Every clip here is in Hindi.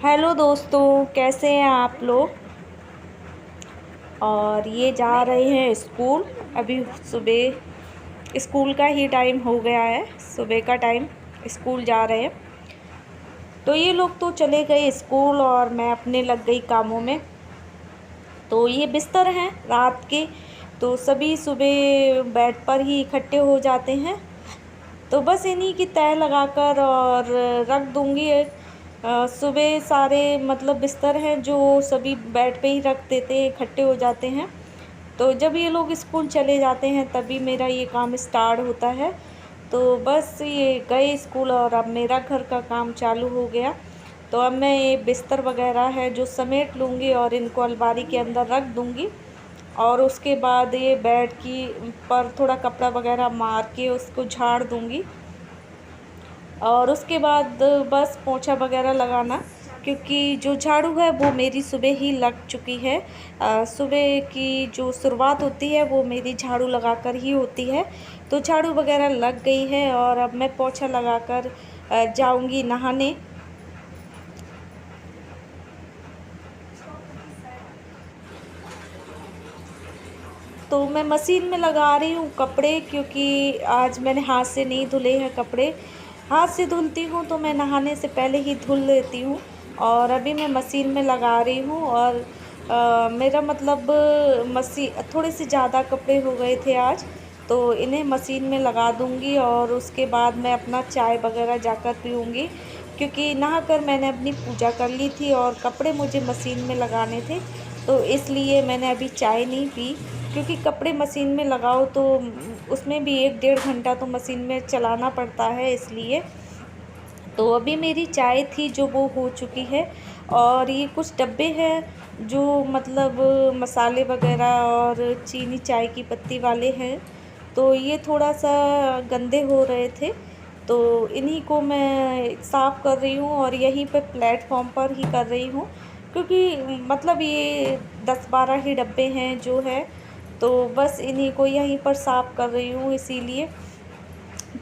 हेलो दोस्तों, कैसे हैं आप लोग। और ये जा रहे हैं स्कूल। अभी सुबह स्कूल का ही टाइम हो गया है, सुबह का टाइम। स्कूल जा रहे हैं। तो ये लोग तो चले गए स्कूल और मैं अपने लग गई कामों में। तो ये बिस्तर हैं रात के, तो सभी सुबह बेड पर ही इकट्ठे हो जाते हैं। तो बस इन्हीं की तय लगाकर और रख दूँगी। सुबह सारे मतलब बिस्तर हैं जो सभी बेड पे ही रख देते हैं, इकट्ठे हो जाते हैं। तो जब ये लोग स्कूल चले जाते हैं तभी मेरा ये काम स्टार्ट होता है। तो बस ये गए स्कूल और अब मेरा घर का काम चालू हो गया। तो अब मैं ये बिस्तर वगैरह है जो समेट लूँगी और इनको अलमारी के अंदर रख दूँगी। और उसके बाद ये बेड की पर थोड़ा कपड़ा वगैरह मार के उसको झाड़ दूँगी। और उसके बाद बस पोंछा वगैरह लगाना, क्योंकि जो झाड़ू है वो मेरी सुबह ही लग चुकी है। सुबह की जो शुरुआत होती है वो मेरी झाड़ू लगाकर ही होती है। तो झाड़ू वगैरह लग गई है और अब मैं पोंछा लगाकर जाऊंगी नहाने। तो मैं मशीन में लगा रही हूँ कपड़े, क्योंकि आज मैंने हाथ से नहीं धुले हैं कपड़े। हाथ से धुलती हूँ तो मैं नहाने से पहले ही धुल लेती हूँ। और अभी मैं मशीन में लगा रही हूँ और मेरा मतलब थोड़े से ज़्यादा कपड़े हो गए थे आज, तो इन्हें मशीन में लगा दूँगी। और उसके बाद मैं अपना चाय वगैरह जाकर पीऊँगी, क्योंकि नहाकर मैंने अपनी पूजा कर ली थी और कपड़े मुझे मशीन में लगाने थे। तो इसलिए मैंने अभी चाय नहीं पी, क्योंकि कपड़े मशीन में लगाओ तो उसमें भी 1-1.5 घंटा तो मशीन में चलाना पड़ता है, इसलिए। तो अभी मेरी चाय थी जो वो हो चुकी है। और ये कुछ डब्बे हैं जो मतलब मसाले वगैरह और चीनी चाय की पत्ती वाले हैं। तो ये थोड़ा सा गंदे हो रहे थे, तो इन्हीं को मैं साफ़ कर रही हूँ और यहीं पे प्लेटफॉर्म पर ही कर रही हूँ, क्योंकि मतलब ये 10-12 ही डब्बे हैं जो है। तो बस इन्हीं को यहीं पर साफ़ कर रही हूँ, इसीलिए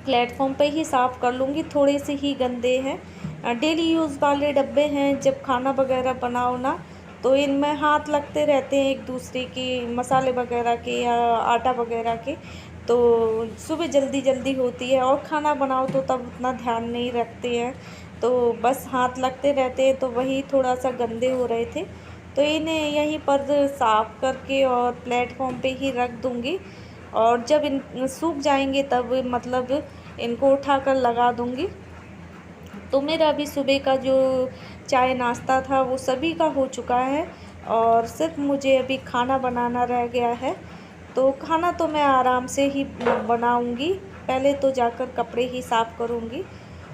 प्लेटफॉर्म पे ही साफ़ कर लूँगी। थोड़े से ही गंदे हैं, डेली यूज़ वाले डब्बे हैं। जब खाना वगैरह बनाओ ना, तो इनमें हाथ लगते रहते हैं एक दूसरे के, मसाले वगैरह के या आटा वगैरह के। तो सुबह जल्दी जल्दी होती है और खाना बनाओ तो तब उतना ध्यान नहीं रखते हैं, तो बस हाथ लगते रहते हैं। तो वही थोड़ा सा गंदे हो रहे थे, तो इन्हें यहीं पर साफ़ करके और प्लेटफॉर्म पे ही रख दूँगी। और जब इन सूख जाएंगे तब मतलब इनको उठाकर लगा दूँगी। तो मेरा अभी सुबह का जो चाय नाश्ता था वो सभी का हो चुका है और सिर्फ मुझे अभी खाना बनाना रह गया है। तो खाना तो मैं आराम से ही बनाऊँगी, पहले तो जाकर कपड़े ही साफ़ करूँगी।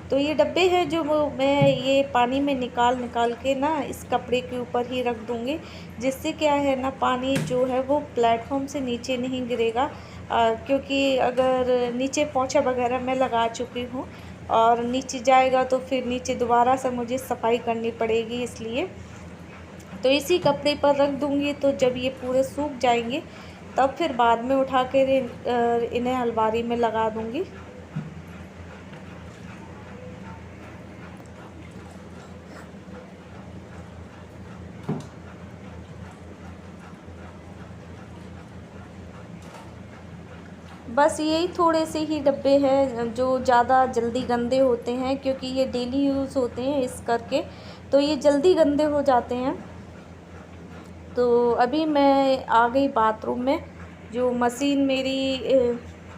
तो ये डब्बे हैं जो वो मैं ये पानी में निकाल निकाल के ना इस कपड़े के ऊपर ही रख दूँगी, जिससे क्या है ना, पानी जो है वो प्लेटफॉर्म से नीचे नहीं गिरेगा। क्योंकि अगर नीचे पोंछा वगैरह मैं लगा चुकी हूँ और नीचे जाएगा तो फिर नीचे दोबारा से मुझे सफाई करनी पड़ेगी, इसलिए। तो इसी कपड़े पर रख दूँगी, तो जब ये पूरे सूख जाएंगे तब फिर बाद में उठा कर इन्हें अलमारी में लगा दूँगी। बस यही थोड़े से ही डब्बे हैं जो ज़्यादा जल्दी गंदे होते हैं, क्योंकि ये डेली यूज़ होते हैं इस करके, तो ये जल्दी गंदे हो जाते हैं। तो अभी मैं आ गई बाथरूम में। जो मशीन मेरी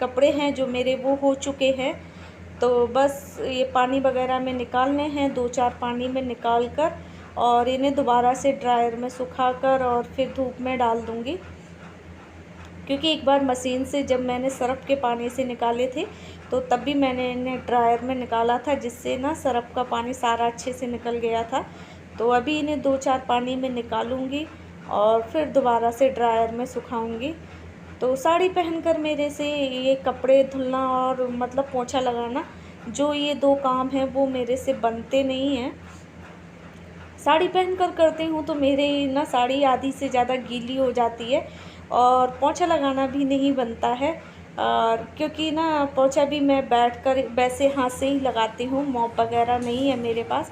कपड़े हैं जो मेरे वो हो चुके हैं। तो बस ये पानी वगैरह में निकालने हैं, 2-4 पानी में निकाल कर और इन्हें दोबारा से ड्रायर में सुखाकर और फिर धूप में डाल दूँगी। क्योंकि एक बार मशीन से जब मैंने सर्फ़ के पानी से निकाले थे, तो तब भी मैंने इन्हें ड्रायर में निकाला था, जिससे ना सर्फ़ का पानी सारा अच्छे से निकल गया था। तो अभी इन्हें 2-4 पानी में निकालूंगी और फिर दोबारा से ड्रायर में सुखाऊंगी। तो साड़ी पहनकर मेरे से ये कपड़े धुलना और मतलब पोंछा लगाना, जो ये 2 काम हैं वो मेरे से बनते नहीं हैं। साड़ी पहनकर करती हूँ तो मेरे ना साड़ी आधी से ज़्यादा गीली हो जाती है और पोंछा लगाना भी नहीं बनता है। क्योंकि ना पोंछा भी मैं बैठकर वैसे हाथ से ही लगाती हूँ, मॉप वगैरह नहीं है मेरे पास।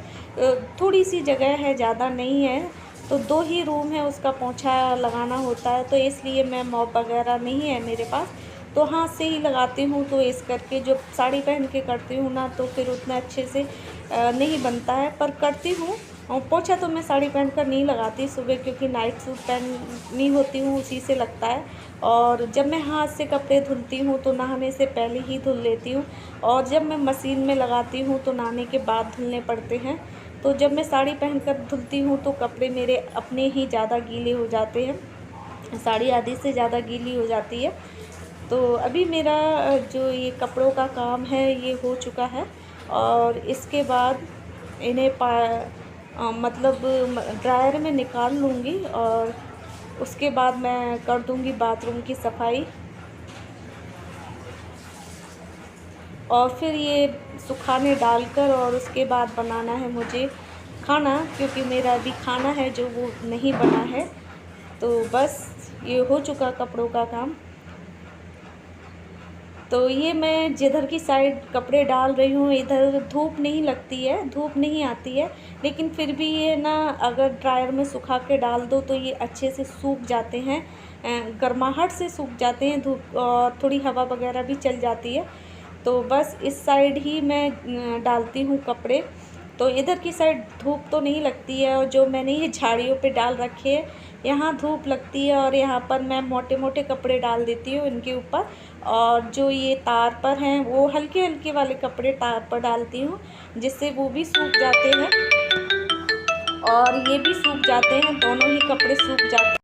थोड़ी सी जगह है, ज़्यादा नहीं है, तो 2 ही रूम है, उसका पोंछा लगाना होता है, तो इसलिए मैं मॉप वगैरह नहीं है मेरे पास, तो हाथ से ही लगाती हूँ। तो इस करके जब साड़ी पहन के करती हूँ ना, तो फिर उतना अच्छे से नहीं बनता है, पर करती हूँ। और पोंछा तो मैं साड़ी पहनकर नहीं लगाती सुबह, क्योंकि नाइट सूट पहनी होती हूँ, उसी से लगता है। और जब मैं हाथ से कपड़े धुलती हूँ तो नहाने से पहले ही धुल लेती हूँ, और जब मैं मशीन में लगाती हूँ तो नहाने के बाद धुलने पड़ते हैं। तो जब मैं साड़ी पहनकर धुलती हूँ तो कपड़े मेरे अपने ही ज़्यादा गीले हो जाते हैं, साड़ी आधी से ज़्यादा गीली हो जाती है। तो अभी मेरा जो ये कपड़ों का काम है ये हो चुका है, और इसके बाद इन्हें मतलब ड्रायर में निकाल लूँगी, और उसके बाद मैं कर दूँगी बाथरूम की सफाई। और फिर ये सुखाने डालकर, और उसके बाद बनाना है मुझे खाना, क्योंकि मेरा अभी खाना है जो वो नहीं बना है। तो बस ये हो चुका कपड़ों का काम। तो ये मैं जिधर की साइड कपड़े डाल रही हूँ, इधर धूप नहीं लगती है, धूप नहीं आती है, लेकिन फिर भी ये ना अगर ड्रायर में सुखा के डाल दो तो ये अच्छे से सूख जाते हैं, गर्माहट से सूख जाते हैं, धूप और थोड़ी हवा वगैरह भी चल जाती है। तो बस इस साइड ही मैं डालती हूँ कपड़े, तो इधर की साइड धूप तो नहीं लगती है, और जो मैंने ये झाड़ियों पे डाल रखे हैं यहाँ धूप लगती है, और यहाँ पर मैं मोटे मोटे कपड़े डाल देती हूँ इनके ऊपर। और जो ये तार पर हैं वो हल्के हल्के वाले कपड़े तार पर डालती हूँ, जिससे वो भी सूख जाते हैं और ये भी सूख जाते हैं, दोनों ही कपड़े सूख जाते हैं।